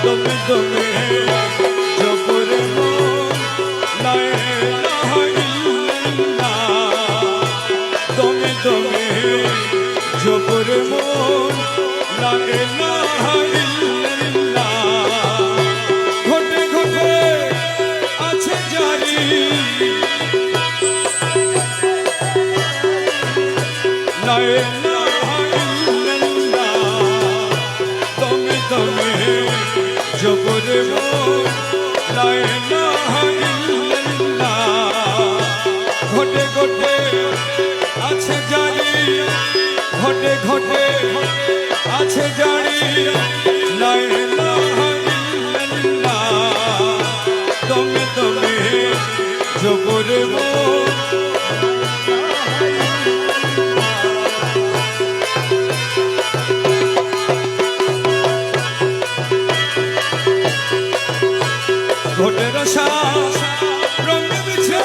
দমে দমে জপরে মন লা ইলাহা ইল্লাল্লাহ দমে দমে জপরে মন লা ইলাহা ইল্লাল্লাহ ঘটে ঘটে আছে জারি লা ইলাহা ইল্লাল্লাহ দমে দমে জপরে মন লা ইলাহা ইল্লাল্লাহ ঘটে ঘটে আছে জারি ঘটে ঘটে আছে জারি লা ইলাহা ইল্লাল্লাহ দমে দমে জপরে মন ঘটে রসা রঙ বিছে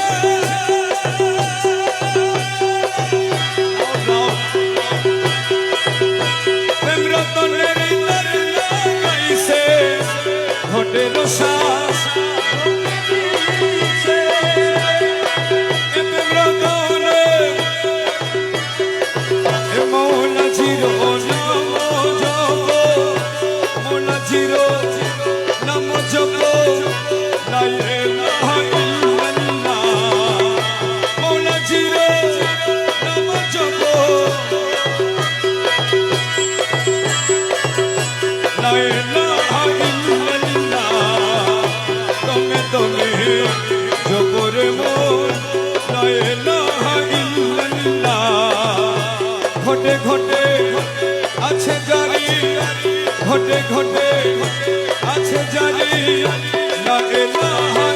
প্রেম রতনের লাগাইছে ঘটে রসা প্রেম রতনে মৌলা জিরো নাম জপ মৌলা জিরো নাম জপ লা ইলাহা ইল্লাল্লাহ মৌলা জিরো নাম জপ লা ইলাহা ইল্লাল্লাহ দমে দমে জপরে মন লা ইলাহা ইল্লাল্লাহ ঘটে ঘটে আছে জারি ঘটে ঘটে আছে জারি লা ইলাহা